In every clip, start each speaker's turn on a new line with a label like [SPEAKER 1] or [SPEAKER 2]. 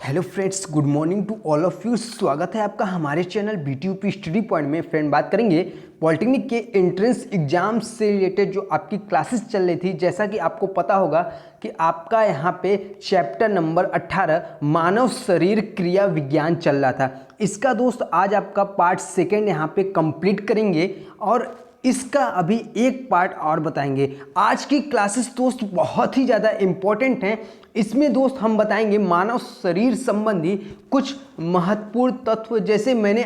[SPEAKER 1] Hello friends, good morning to all of you. स्वागत है आपका हमारे चैनल BTUP स्टडी पॉइंट में। फ्रेंड, बात करेंगे पॉलिटेक्निक के एंट्रेंस एग्जाम से रिलेटेड जो आपकी क्लासेस चल रही थी। जैसा कि आपको पता होगा कि आपका यहाँ पे चैप्टर नंबर 18 मानव शरीर क्रिया विज्ञान चल रहा था। इसका दोस्त आज आपका पार्ट सेकेंड यहाँ पे कंप्लीट करेंगे और इसका अभी एक पार्ट और बताएंगे। आज की क्लासेस दोस्त बहुत ही ज़्यादा इम्पोर्टेंट हैं। इसमें दोस्त हम बताएंगे मानव शरीर संबंधी कुछ महत्वपूर्ण तत्व, जैसे मैंने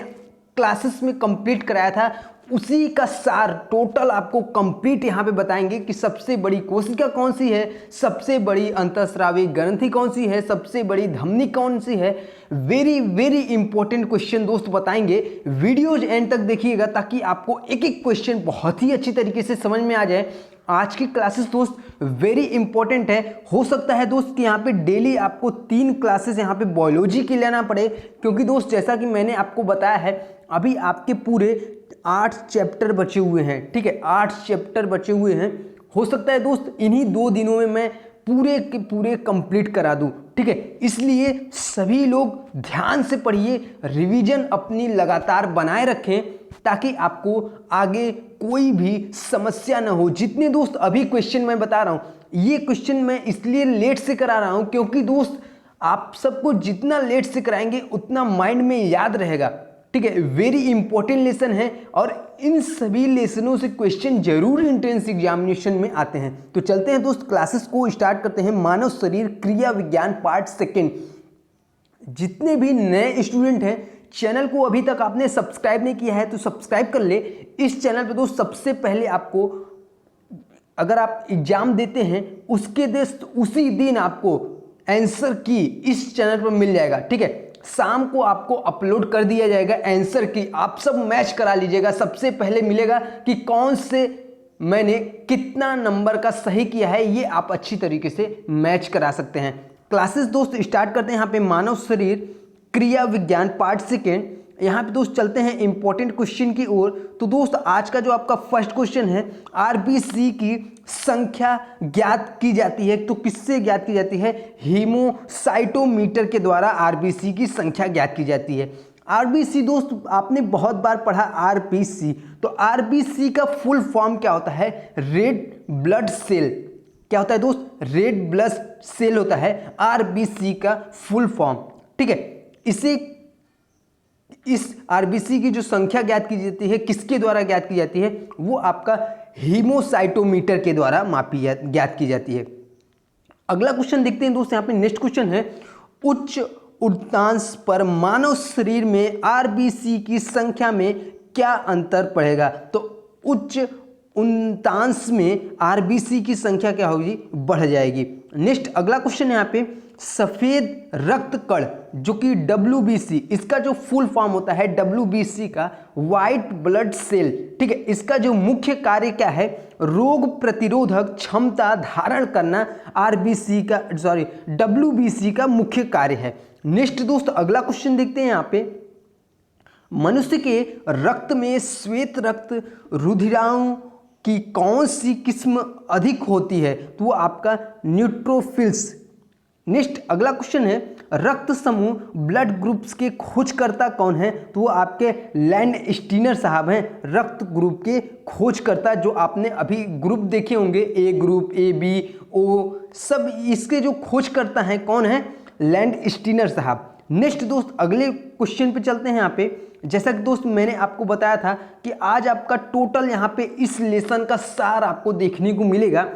[SPEAKER 1] क्लासेस में कंप्लीट कराया था उसी का सार टोटल आपको कंप्लीट यहाँ पे बताएंगे कि सबसे बड़ी कोशिका कौन सी है, सबसे बड़ी अंतःस्रावी ग्रंथि कौन सी है, सबसे बड़ी धमनी कौन सी है। वेरी वेरी इंपॉर्टेंट क्वेश्चन दोस्त बताएंगे। वीडियोज एंड तक देखिएगा ताकि आपको एक एक क्वेश्चन बहुत ही अच्छी तरीके से समझ में आ जाए। आज की क्लासेस दोस्त वेरी इंपॉर्टेंट है। हो सकता है दोस्त कि यहाँ पे डेली आपको 3 क्लासेस यहाँ पे बायोलॉजी की लेना पड़े, क्योंकि दोस्त जैसा कि मैंने आपको बताया है अभी आपके पूरे 8 चैप्टर बचे हुए हैं। ठीक है, 8 चैप्टर बचे हुए हैं। हो सकता है दोस्त इन्हीं 2 दिनों में मैं पूरे के पूरे कंप्लीट करा दूं। ठीक है, इसलिए सभी लोग ध्यान से पढ़िए, रिवीजन अपनी लगातार बनाए रखें ताकि आपको आगे कोई भी समस्या ना हो। जितने दोस्त अभी क्वेश्चन मैं बता रहा हूं, ये क्वेश्चन मैं इसलिए लेट से करा रहा हूं क्योंकि दोस्त आप सबको जितना लेट से कराएंगे उतना माइंड में याद रहेगा। ठीक है, वेरी इंपॉर्टेंट लेसन है और इन सभी लेसनों से क्वेश्चन जरूर एंट्रेंस एग्जामिनेशन में आते हैं। तो चलते हैं दोस्त, क्लासेस को स्टार्ट करते हैं। मानव शरीर क्रिया विज्ञान पार्ट सेकेंड। जितने भी नए स्टूडेंट हैं, चैनल को अभी तक आपने सब्सक्राइब नहीं किया है तो सब्सक्राइब कर ले। इस चैनल पे दोस्त सबसे पहले आपको, अगर आप एग्जाम देते हैं उसके दोस्त उसी दिन आपको आंसर की इस चैनल पर मिल जाएगा। ठीक है, शाम को आपको अपलोड कर दिया जाएगा आंसर की। आप सब मैच करा लीजिएगा, सबसे पहले मिलेगा कि कौन से मैंने कितना नंबर का सही किया है, ये आप अच्छी तरीके से मैच करा सकते हैं। क्लासेस दोस्त स्टार्ट करते हैं यहाँ पे मानव शरीर क्रिया विज्ञान पार्ट सेकेंड। यहाँ पे दोस्त चलते हैं इंपॉर्टेंट क्वेश्चन की ओर। तो दोस्त आज का जो आपका फर्स्ट क्वेश्चन है, आरबीसी की संख्या ज्ञात की जाती है। तो किससे ज्ञात की जाती है? हीमोसाइटोमीटर के द्वारा आरबीसी की संख्या ज्ञात की जाती है। आरबीसी दोस्त आपने बहुत बार पढ़ा आरबीसी। तो आरबीसी का फुल फॉर्म क्या होता है? Red blood cell. क्या होता है दोस्त? रेड ब्लड सेल होता है आरबीसी का फुल फॉर्म। ठीक है, इस आरबीसी की जो संख्या ज्ञात की जाती है किसके द्वारा ज्ञात की जाती है? वो आपका हीमोसाइटोमीटर के द्वारा ज्ञात की जाती है। अगला क्वेश्चन देखते हैं दोस्त। यहाँ पे नेक्स्ट क्वेश्चन है, उच्च उड़तांश पर मानव शरीर में आरबीसी की संख्या में क्या अंतर पड़ेगा? तो उच्च उड़तांश में आरबीसी की संख्या क्या होगी? बढ़ जाएगी। नेक्स्ट अगला क्वेश्चन है यहाँ पे, सफेद रक्त कण जो कि WBC, इसका जो फुल फॉर्म होता है WBC का व्हाइट ब्लड सेल। ठीक है, इसका जो मुख्य कार्य क्या है? रोग प्रतिरोधक क्षमता धारण करना WBC का मुख्य कार्य है। नेक्स्ट दोस्त अगला क्वेश्चन देखते हैं यहाँ पे, मनुष्य के रक्त में श्वेत रक्त रुधिराओं की कौन सी किस्म अधिक होती है? तो वो आपका न्यूट्रोफिल्स। नेक्स्ट अगला क्वेश्चन है, रक्त समूह ब्लड ग्रुप्स के खोजकर्ता कौन है? तो वो आपके लैंडस्टीनर साहब हैं, रक्त ग्रुप के खोजकर्ता। जो आपने अभी ग्रुप देखे होंगे, ए ग्रुप, AB O, सब इसके जो खोजकर्ता हैं कौन है? लैंडस्टीनर साहब। नेक्स्ट दोस्त अगले क्वेश्चन पे चलते हैं। यहाँ पे जैसा कि दोस्त मैंने आपको बताया था कि आज आपका टोटल यहाँ पे इस लेसन का सार आपको देखने को मिलेगा।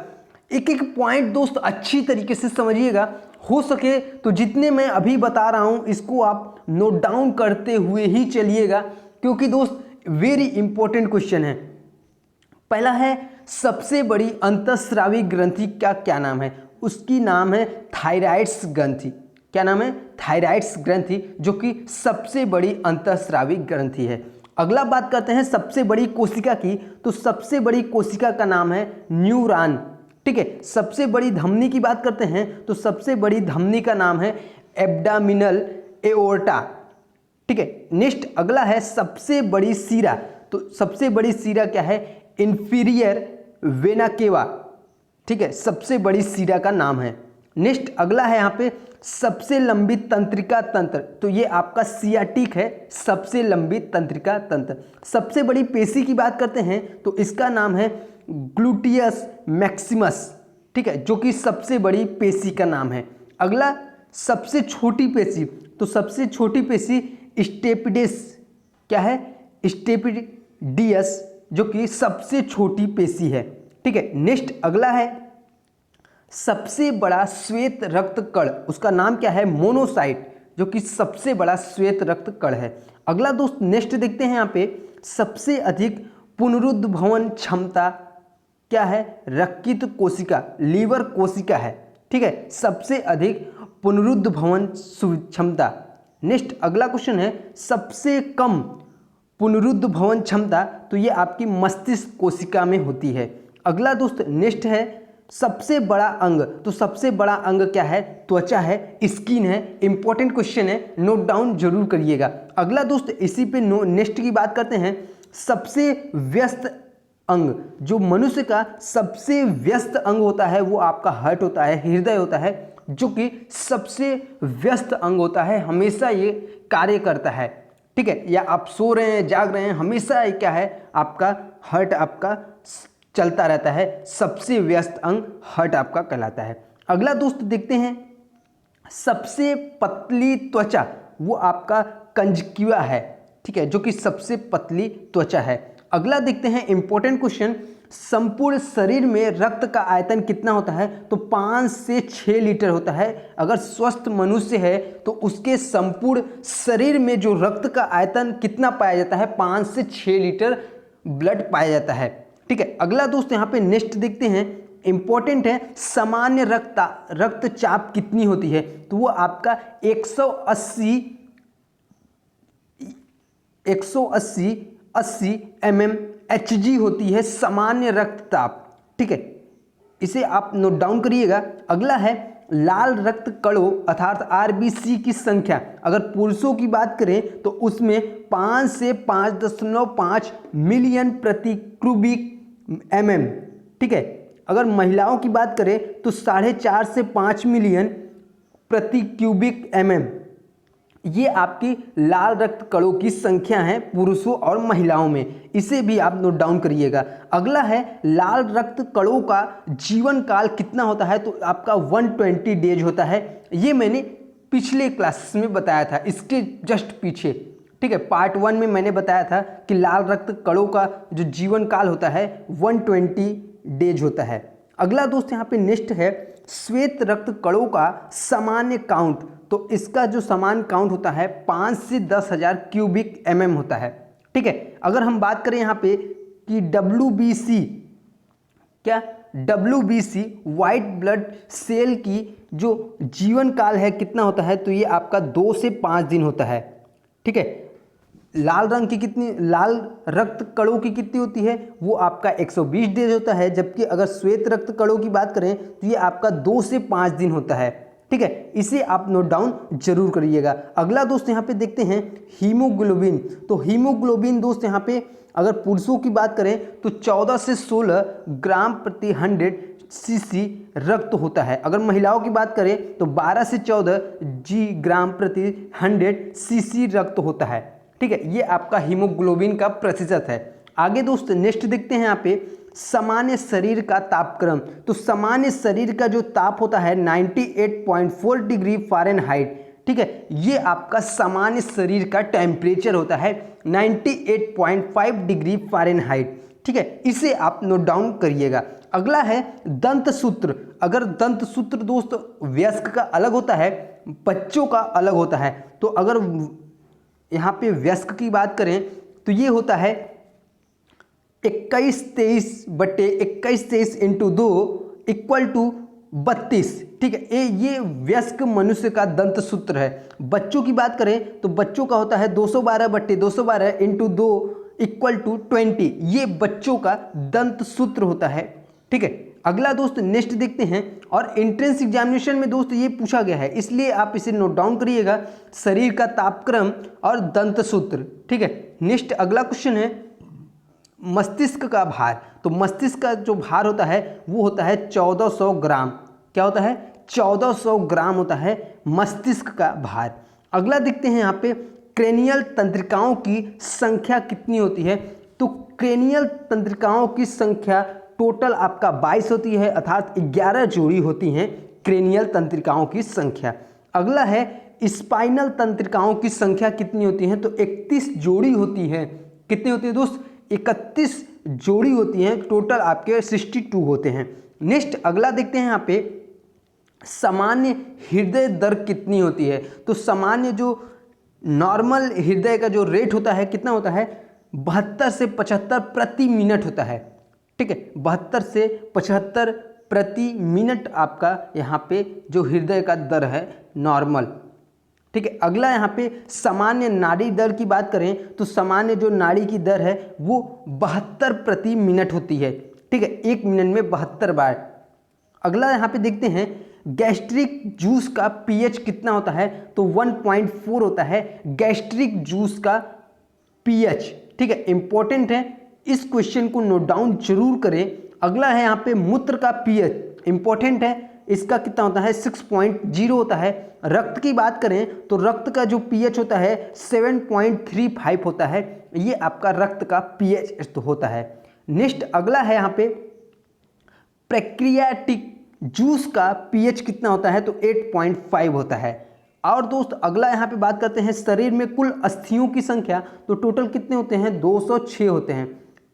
[SPEAKER 1] एक एक पॉइंट दोस्त अच्छी तरीके से समझिएगा। हो सके तो जितने मैं अभी बता रहा हूँ इसको आप नोट डाउन करते हुए ही चलिएगा, क्योंकि दोस्त वेरी इंपॉर्टेंट क्वेश्चन है। पहला है, सबसे बड़ी अंतःस्रावी ग्रंथि का क्या नाम है? उसकी नाम है थायराइड्स ग्रंथि। क्या नाम है? थायराइड्स ग्रंथि, जो कि सबसे बड़ी अंतःस्रावी ग्रंथि है। अगला बात करते हैं सबसे बड़ी कोशिका की। तो सबसे बड़ी कोशिका का नाम है न्यूरॉन। ठीक है, सबसे बड़ी धमनी की बात करते हैं तो सबसे बड़ी धमनी का नाम है एब्डामिनल एओर्टा। ठीक है, नेक्स्ट अगला है सबसे बड़ी सीरा। तो सबसे बड़ी सीरा क्या है? Inferior vena cava. ठीक है, सबसे बड़ी सीरा का नाम है। नेक्स्ट अगला है यहाँ पे सबसे लंबी तंत्रिका तंत्र, तो ये आपका सियाटिक है, सबसे लंबी तंत्रिका तंत्र। सबसे बड़ी पेशी की बात करते हैं तो इसका नाम है ग्लूटियस मैक्सिमस, ठीक है, जो कि सबसे बड़ी पेशी का नाम है। अगला सबसे छोटी पेशी, तो सबसे छोटी पेशी स्टेपिडिस, क्या है, स्टेपिडियस, जो कि सबसे छोटी पेशी है, ठीक है। नेक्स्ट अगला है सबसे बड़ा श्वेत रक्त कण, उसका नाम क्या है, मोनोसाइट, जो कि सबसे बड़ा श्वेत रक्त कण है। अगला दोस्त नेक्स्ट देखते हैं यहाँ पे सबसे अधिक पुनरुद्भवन क्षमता, क्या है, रक्त कोशिका, लीवर कोशिका है, ठीक है, सबसे अधिक पुनरुद्भवन क्षमता। नेक्स्ट अगला क्वेश्चन है सबसे कम पुनरुद्भवन क्षमता, तो ये आपकी मस्तिष्क कोशिका में होती है। अगला दोस्त नेक्स्ट है सबसे बड़ा अंग, तो सबसे बड़ा अंग क्या है, त्वचा है, स्किन है। इंपॉर्टेंट क्वेश्चन है, नोट डाउन जरूर करिएगा। अगला दोस्त इसी पे नेक्स्ट की बात करते हैं सबसे व्यस्त अंग, जो मनुष्य का सबसे व्यस्त अंग होता है वो आपका हार्ट होता है, हृदय होता है, जो कि सबसे व्यस्त अंग होता है, हमेशा ये कार्य करता है, ठीक है। या आप सो रहे हैं, जाग रहे हैं, हमेशा ये क्या है, आपका हार्ट आपका चलता रहता है, सबसे व्यस्त अंग हार्ट आपका कहलाता है। अगला दोस्त देखते हैं सबसे पतली त्वचा, वो आपका कंजक्टिवा है, ठीक है, जो कि सबसे पतली त्वचा है। अगला देखते हैं इंपॉर्टेंट क्वेश्चन, संपूर्ण शरीर में रक्त का आयतन कितना होता है, तो 5 से 6 लीटर होता है। अगर स्वस्थ मनुष्य है तो उसके संपूर्ण शरीर में जो रक्त का आयतन कितना पाया जाता है, 5 से 6 लीटर ब्लड पाया जाता है, ठीक है। अगला दोस्त यहाँ पे नेक्स्ट देखते हैं, इंपॉर्टेंट है सामान्य रक्तचाप कितनी होती है, तो वो आपका 180 mmHg होती है सामान्य रक्तचाप, ठीक है, इसे आप नोट डाउन करिएगा। अगला है लाल रक्त कणों अर्थात आरबीसी की संख्या, अगर पुरुषों की बात करें तो उसमें 5 से 5.5 मिलियन प्रति क्यूबिक mm, ठीक है। अगर महिलाओं की बात करें तो 4.5 से 5 मिलियन प्रति क्यूबिक mm, ये आपकी लाल रक्त कणों की संख्या है पुरुषों और महिलाओं में, इसे भी आप नोट डाउन करिएगा। अगला है लाल रक्त कणों का जीवन काल कितना होता है, तो आपका 120 डेज होता है। ये मैंने पिछले क्लासेस में बताया था, इसके जस्ट पीछे, ठीक है, पार्ट 1 में मैंने बताया था कि लाल रक्त कणों का जो जीवन काल होता है 120 डेज होता है। अगला दोस्त यहाँ पे नेक्स्ट है श्वेत रक्त कणों का सामान्य काउंट, तो इसका जो समान काउंट होता है 5 से 10,000 क्यूबिक mm होता है, ठीक है। अगर हम बात करें यहाँ पे कि WBC, क्या, WBC वाइट ब्लड सेल की जो जीवन काल है कितना होता है, तो ये आपका 2 से 5 दिन होता है, ठीक है। लाल रंग की कितनी, लाल रक्त कणों की कितनी होती है, वो आपका 120 डेज होता है, जबकि अगर श्वेत रक्त कणों की बात करें तो ये आपका 2 से 5 दिन होता है, ठीक है। इसे आप नोट डाउन जरूर करिएगा। अगला दोस्त यहाँ पे देखते हैं हीमोग्लोबिन, तो हीमोग्लोबिन दोस्त यहाँ पे अगर पुरुषों की बात करें तो 14 से 16 ग्राम प्रति 100 cc रक्त होता है। अगर महिलाओं की बात करें तो 12 से 14 ग्राम प्रति 100 cc रक्त होता है, ठीक है। ये आपका हीमोग्लोबिन का प्रतिशत है। आगे दोस्त नेक्स्ट देखते हैं यहाँ पे सामान्य शरीर का तापक्रम, तो सामान्य शरीर का जो ताप होता है 98.4 डिग्री फ़ारेनहाइट, ठीक है, ये आपका सामान्य शरीर का टेम्परेचर होता है 98.5 डिग्री फ़ारेनहाइट, ठीक है, इसे आप नोट डाउन करिएगा। अगला है दंत सूत्र, अगर दंत सूत्र दोस्त वयस्क का अलग होता है, बच्चों का अलग होता है, तो अगर यहाँ पे वयस्क की बात करें तो ये होता है 21-23/21-23 इंटू 2 इक्वल टू 32, ठीक है। ये वयस्क मनुष्य का दंत सूत्र है। बच्चों की बात करें तो बच्चों का होता है 212/212 इंटू 2 इक्वल टू 20, ये बच्चों का दंत सूत्र होता है, ठीक है। अगला दोस्त नेक्स्ट देखते हैं, और एंट्रेंस एग्जामिनेशन में दोस्त ये पूछा गया है, इसलिए आप इसे नोट डाउन करिएगा, शरीर का तापक्रम और दंत सूत्र, ठीक है। नेक्स्ट अगला क्वेश्चन है मस्तिष्क का भार, तो मस्तिष्क का जो भार होता है वो होता है 1400 ग्राम, क्या होता है 1400 ग्राम होता है मस्तिष्क का भार। अगला देखते हैं यहाँ पे क्रेनियल तंत्रिकाओं की संख्या कितनी होती है। तो क्रेनियल तंत्रिकाओं की संख्या टोटल आपका 22 होती है, अर्थात 11 जोड़ी होती हैं क्रेनियल तंत्रिकाओं की संख्या। अगला है स्पाइनल तंत्रिकाओं की संख्या कितनी होती है। तो 31 जोड़ी होती है। कितनी होती है दोस्त? 31 जोड़ी होती हैं, टोटल आपके 62 होते हैं। नेक्स्ट अगला देखते हैं यहाँ पे सामान्य हृदय दर कितनी होती है। तो सामान्य जो नॉर्मल हृदय का जो रेट होता है कितना होता है? 72 से 75 प्रति मिनट होता है। ठीक है, 72 से 75 प्रति मिनट आपका यहाँ पे जो हृदय का दर है नॉर्मल। ठीक है, अगला यहाँ पे सामान्य नाड़ी दर की बात करें तो सामान्य जो नाड़ी की दर है वो 72 प्रति मिनट होती है। ठीक है, 1 मिनट में 72 बार। अगला यहाँ पे देखते हैं गैस्ट्रिक जूस का पीएच कितना होता है। तो 1.4 होता है गैस्ट्रिक जूस का पीएच। ठीक है, इंपॉर्टेंट है, इस क्वेश्चन को नोट डाउन जरूर करें। अगला है यहाँ पे मूत्र का पीएच, इंपॉर्टेंट है, इसका कितना होता है? 6.0 होता है। रक्त की बात करें तो रक्त का जो पीएच होता है 7.35 होता है। ये आपका रक्त का पीएच होता है। नेक्स्ट अगला है यहाँ पे पैंक्रियाटिक जूस का पीएच कितना होता है। तो 8.5 होता है। और दोस्त अगला यहाँ पे बात करते हैं शरीर में कुल अस्थियों की संख्या। तो टोटल कितने होते हैं? 206 होते हैं।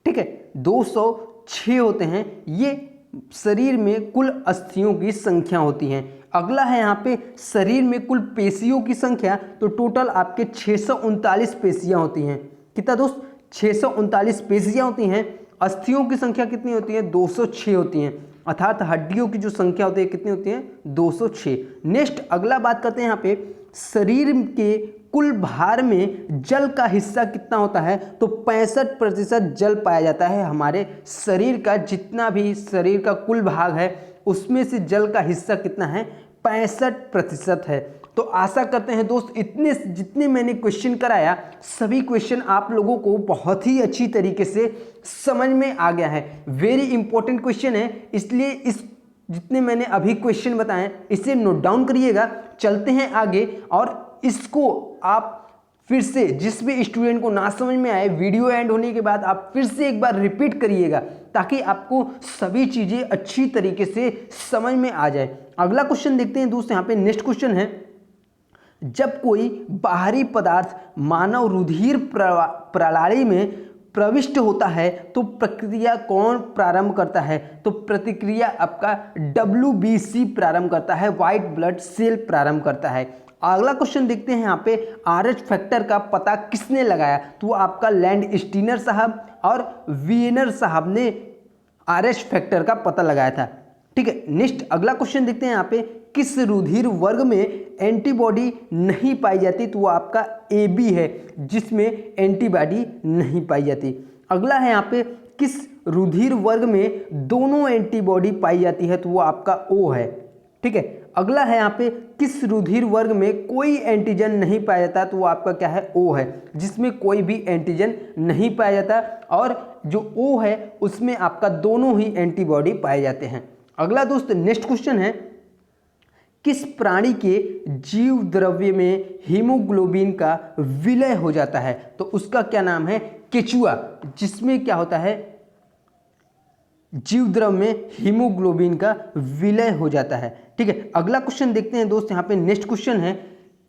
[SPEAKER 1] ठीक है, 206 होते हैं, ये शरीर में कुल अस्थियों की संख्या होती हैं। अगला है यहाँ पे शरीर में कुल पेशियों की संख्या। तो टोटल आपके 639 पेशियां होती हैं। कितना दोस्त? 639 पेशियां होती हैं। अस्थियों की संख्या कितनी होती है? 206 होती हैं, अर्थात हड्डियों की जो संख्या होती है कितनी होती है? 206। नेक्स्ट अगला बात करते हैं यहाँ पे शरीर के कुल भार में जल का हिस्सा कितना होता है। तो 65% जल पाया जाता है हमारे शरीर का। जितना भी शरीर का कुल भाग है उसमें से जल का हिस्सा कितना है? 65% है। तो आशा करते हैं दोस्त इतने जितने मैंने क्वेश्चन कराया सभी क्वेश्चन आप लोगों को बहुत ही अच्छी तरीके से समझ में आ गया है। वेरी इंपॉर्टेंट क्वेश्चन है, इसलिए इस जितने मैंने अभी क्वेश्चन बताएं इसे नोट डाउन करिएगा। चलते हैं आगे और इसको आप फिर से जिस भी स्टूडेंट को ना समझ में आए वीडियो एंड होने के बाद आप फिर से एक बार रिपीट करिएगा ताकि आपको सभी चीज़ें अच्छी तरीके से समझ में आ जाए। अगला क्वेश्चन देखते हैं दोस्त। यहाँ पे नेक्स्ट क्वेश्चन है जब कोई बाहरी पदार्थ मानव रुधिर प्रणाली में प्रविष्ट होता है तो प्रक्रिया कौन प्रारंभ करता है। तो प्रतिक्रिया आपका WBC प्रारंभ करता है, व्हाइट ब्लड सेल प्रारंभ करता है। अगला क्वेश्चन देखते हैं यहाँ पे RH फैक्टर का पता किसने लगाया। तो आपका लैंडस्टीनर साहब और वियनर साहब ने RH फैक्टर का पता लगाया था। ठीक है, नेक्स्ट अगला क्वेश्चन देखते हैं यहाँ पे किस रुधिर वर्ग में एंटीबॉडी नहीं पाई जाती। तो वो आपका AB है जिसमें एंटीबॉडी नहीं पाई जाती। अगला है यहाँ पे किस रुधिर वर्ग में दोनों एंटीबॉडी पाई जाती है। तो वो आपका O है। ठीक है, अगला है यहाँ पे किस रुधिर वर्ग में कोई एंटीजन नहीं पाया जाता। तो वो आपका क्या है? O है, जिसमें कोई भी एंटीजन नहीं पाया जाता और जो O है उसमें आपका दोनों ही एंटीबॉडी पाए जाते हैं। अगला दोस्त नेक्स्ट क्वेश्चन है किस प्राणी के जीव द्रव्य में हीमोग्लोबिन का विलय हो जाता है। तो उसका क्या नाम है? केचुआ, जिसमें क्या होता है? जीव द्रव्य में हीमोग्लोबिन का विलय हो जाता है। ठीक है, अगला क्वेश्चन देखते हैं दोस्त। यहाँ पे नेक्स्ट क्वेश्चन है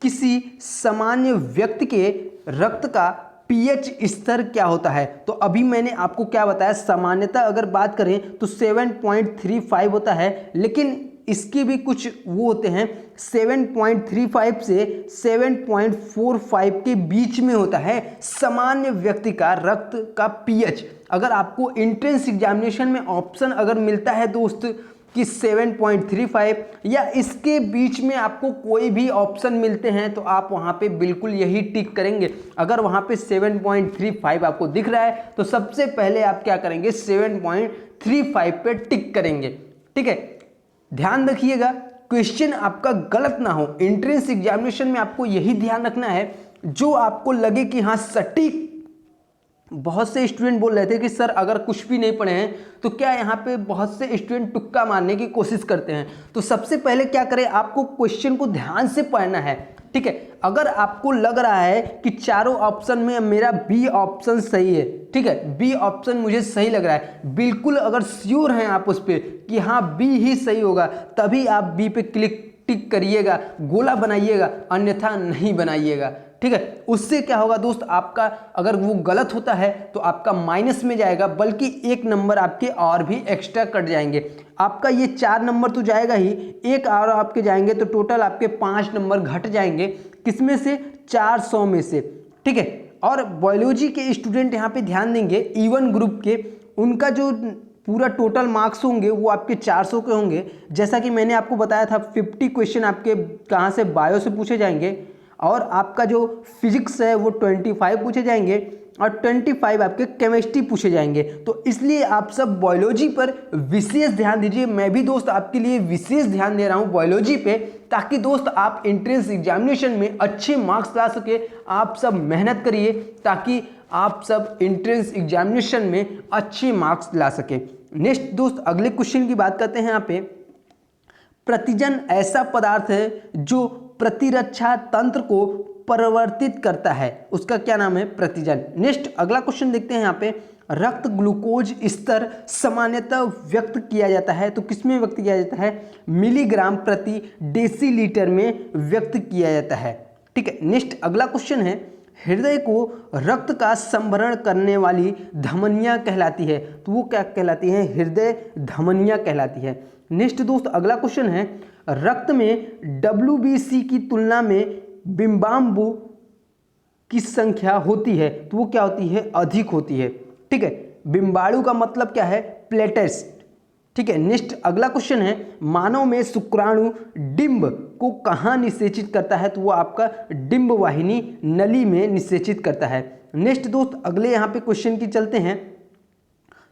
[SPEAKER 1] किसी सामान्य व्यक्ति के रक्त का पीएच स्तर क्या होता है। तो अभी मैंने आपको क्या बताया, सामान्यतः अगर बात करें तो 7.35 होता है, लेकिन इसके भी कुछ वो होते हैं 7.35 से 7.45 के बीच में होता है सामान्य व्यक्ति का रक्त का पीएच। अगर आपको एंट्रेंस एग्जामिनेशन में ऑप्शन अगर मिलता है दोस्त कि 7.35 या इसके बीच में आपको कोई भी ऑप्शन मिलते हैं तो आप वहां पे बिल्कुल यही टिक करेंगे। अगर वहां पे 7.35 आपको दिख रहा है तो सबसे पहले आप क्या करेंगे? 7.35 पे टिक करेंगे। ठीक है, ध्यान रखिएगा क्वेश्चन आपका गलत ना हो। एंट्रेंस एग्जामिनेशन में आपको यही ध्यान रखना है, जो आपको लगे कि हाँ सटीक बहुत से स्टूडेंट बोल रहे थे कि सर अगर कुछ भी नहीं पढ़े हैं तो क्या यहाँ पे बहुत से स्टूडेंट तुक्का मारने की कोशिश करते हैं। तो सबसे पहले क्या करें, आपको क्वेश्चन को ध्यान से पढ़ना है, ठीक है। अगर आपको लग रहा है कि चारों ऑप्शन में मेरा बी ऑप्शन सही है, ठीक है, बी ऑप्शन मुझे सही लग रहा है, बिल्कुल अगर श्योर हैं आप उस पर कि हाँ बी ही सही होगा, तभी आप बी पे क्लिक टिक करिएगा, गोला बनाइएगा, अन्यथा नहीं बनाइएगा, ठीक है। उससे क्या होगा दोस्त, आपका अगर वो गलत होता है तो आपका माइनस में जाएगा, बल्कि 1 नंबर आपके और भी एक्स्ट्रा कट जाएंगे। आपका ये 4 नंबर तो जाएगा ही, एक और आपके जाएंगे तो टोटल आपके 5 नंबर घट जाएंगे, किसमें से, 400 में से, ठीक है। और बायोलॉजी के स्टूडेंट यहाँ पे ध्यान देंगे, E1 ग्रुप के, उनका जो पूरा टोटल मार्क्स होंगे वो आपके 400 के होंगे। जैसा कि मैंने आपको बताया था 50 क्वेश्चन आपके कहाँ से, बायो से पूछे जाएंगे, और आपका जो फिजिक्स है वो 25 पूछे जाएंगे, और 25 आपके केमिस्ट्री पूछे जाएंगे। तो इसलिए आप सब बायोलॉजी पर विशेष ध्यान दीजिए। मैं भी दोस्त आपके लिए विशेष ध्यान दे रहा हूँ बायोलॉजी पे, ताकि दोस्त आप एंट्रेंस एग्जामिनेशन में अच्छे मार्क्स ला सके। आप सब मेहनत करिए ताकि आप सब एंट्रेंस एग्जामिनेशन में अच्छे मार्क्स ला सके। नेक्स्ट दोस्त अगले क्वेश्चन की बात करते हैं। यहाँ पे प्रतिजन ऐसा पदार्थ है जो प्रतिरक्षा तंत्र को परिवर्तित करता है, उसका क्या नाम है, प्रतिजन। नेक्स्ट अगला क्वेश्चन देखते हैं। यहाँ पे रक्त ग्लूकोज स्तर सामान्यतः व्यक्त किया जाता है, तो किसमें व्यक्त किया जाता है, मिलीग्राम प्रति डेसीलीटर में व्यक्त किया जाता है, ठीक है। नेक्स्ट अगला क्वेश्चन है, हृदय को रक्त का संभरण करने वाली धमनियां कहलाती है, तो वो क्या कहलाती है, हृदय धमनियां कहलाती है। नेक्स्ट दोस्त अगला क्वेश्चन है, रक्त में WBC की तुलना में बिंबाणु की संख्या होती है, तो वो क्या होती है, अधिक होती है, ठीक है। बिंबाणु का मतलब क्या है, प्लेटेट्स, ठीक है। नेक्स्ट अगला क्वेश्चन है, मानव में शुक्राणु डिंब को कहाँ निषेचित करता है, तो वो आपका डिंब वाहिनी नली में निषेचित करता है। नेक्स्ट दोस्त अगले यहाँ पे क्वेश्चन की चलते हैं।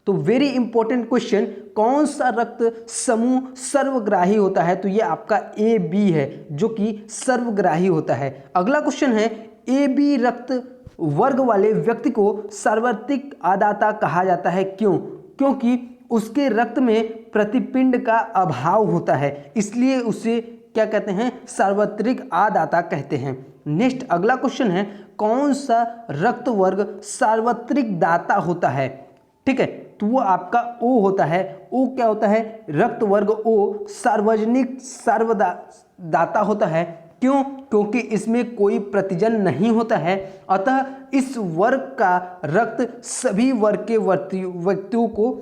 [SPEAKER 1] तो वेरी इंपॉर्टेंट क्वेश्चन, कौन सा रक्त समूह सर्वग्राही होता है, तो ये आपका AB है जो कि सर्वग्राही होता है। अगला क्वेश्चन है, AB रक्त वर्ग वाले व्यक्ति को सार्वत्रिक आदाता कहा जाता है, क्यों, क्योंकि उसके रक्त में प्रतिपिंड का अभाव होता है, इसलिए उसे क्या कहते हैं, सार्वत्रिक आदाता कहते हैं। नेक्स्ट अगला क्वेश्चन है, कौन सा रक्त वर्ग सार्वत्रिक दाता होता है, ठीक है, तो वो आपका O होता है। O क्या होता है, रक्त वर्ग O सार्वजनिक सर्वदाता होता है, क्यों, क्योंकि इसमें कोई प्रतिजन नहीं होता है, अतः इस वर्ग का रक्त सभी वर्ग के व्यक्तियों को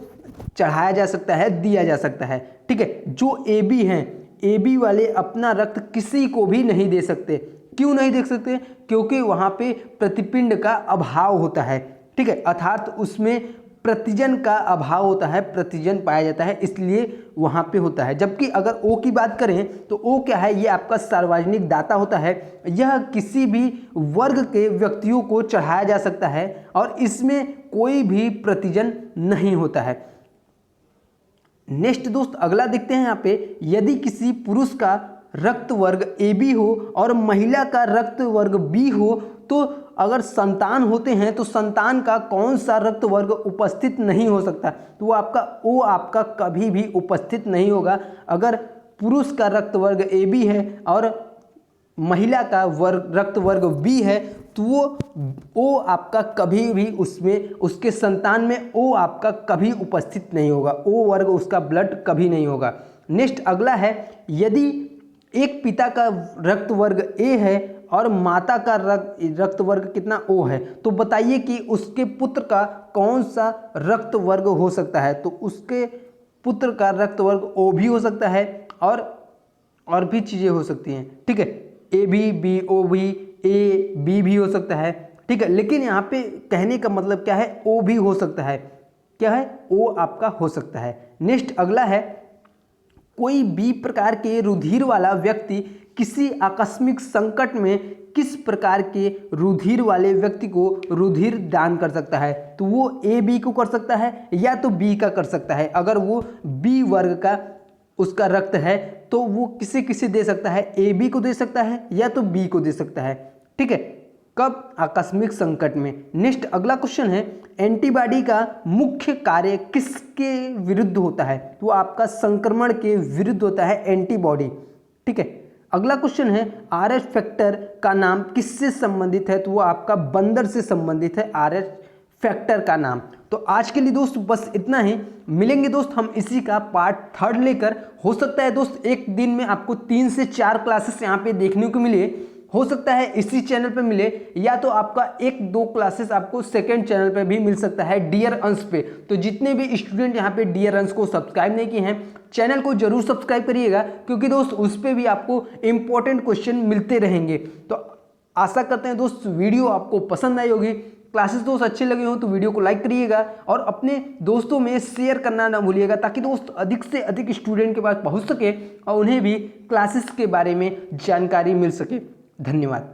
[SPEAKER 1] चढ़ाया जा सकता है, दिया जा सकता है, ठीक है। जो AB हैं, AB वाले अपना रक्त किसी को भी नहीं दे सकते, क्यों नहीं दे सकते, क्योंकि वहाँ पे प्रतिपिंड का अभाव होता है, ठीक है, अर्थात उसमें प्रतिजन का अभाव होता है, प्रतिजन पाया जाता है, इसलिए वहाँ पे होता है। जबकि अगर O की बात करें तो O क्या है, ये आपका सार्वजनिक दाता होता है, यह किसी भी वर्ग के व्यक्तियों को चढ़ाया जा सकता है और इसमें कोई भी प्रतिजन नहीं होता है। नेक्स्ट दोस्त अगला देखते हैं। यहाँ पे यदि किसी पुरुष का रक्त वर्ग AB हो और महिला का रक्त वर्ग B हो, तो अगर संतान होते हैं तो संतान का कौन सा रक्त वर्ग उपस्थित नहीं हो सकता, तो वो आपका O आपका कभी भी उपस्थित नहीं होगा। अगर पुरुष का रक्त वर्ग AB है और महिला का रक्त वर्ग B है, तो वो O आपका कभी भी उसमें, उसके संतान में O आपका कभी उपस्थित नहीं होगा, O वर्ग उसका ब्लड कभी नहीं होगा। नेक्स्ट अगला है, यदि एक पिता का रक्त वर्ग A है और माता का रक्त वर्ग कितना O है, तो बताइए कि उसके पुत्र का कौन सा रक्त वर्ग हो सकता है, तो उसके पुत्र का रक्त वर्ग O भी हो सकता है और भी चीज़ें हो सकती हैं, ठीक है, AB B O भी A B भी हो सकता है, ठीक है। लेकिन यहाँ पे कहने का मतलब क्या है, O भी हो सकता है, क्या है, O आपका हो सकता है। नेक्स्ट अगला है, कोई B प्रकार के रुधिर वाला व्यक्ति किसी आकस्मिक संकट में किस प्रकार के रुधिर वाले व्यक्ति को रुधिर दान कर सकता है, तो वो AB को कर सकता है या तो B का कर सकता है। अगर वो B वर्ग का उसका रक्त है तो वो किसे किसे दे सकता है, AB को दे सकता है या तो B को दे सकता है, ठीक है। कब? आकस्मिक संकट में। नेक्स्ट अगला क्वेश्चन है, एंटीबॉडी का मुख्य कार्य किसके विरुद्ध होता है? तो आपका संक्रमण के विरुद्ध होता है एंटीबॉडी। ठीक है। अगला क्वेश्चन है, आरएच फैक्टर का नाम किससे संबंधित है? तो वो आपका बंदर से संबंधित है आरएच फैक्टर का नाम। तो आज के लिए दोस्त बस इतना ही। मिलेंगे दोस्त हम इसी का पार्ट 3 लेकर। हो सकता है दोस्त एक दिन में आपको 3 से 4 क्लासेस यहाँ पे देखने को मिले, हो सकता है इसी चैनल पे मिले, या तो आपका 1-2 क्लासेस आपको सेकंड चैनल पे भी मिल सकता है डियर अंश पे। तो जितने भी स्टूडेंट यहाँ पे डियर अंश को सब्सक्राइब नहीं किए हैं, चैनल को जरूर सब्सक्राइब करिएगा, क्योंकि दोस्त उस पर भी आपको इंपॉर्टेंट क्वेश्चन मिलते रहेंगे। तो आशा करते हैं दोस्त वीडियो आपको पसंद आई होगी। क्लासेस दोस्त अच्छे लगे हो तो वीडियो को लाइक करिएगा और अपने दोस्तों में शेयर करना ना भूलिएगा, ताकि दोस्त अधिक से अधिक स्टूडेंट के पास पहुंच सके और उन्हें भी क्लासेस के बारे में जानकारी मिल सके। धन्यवाद।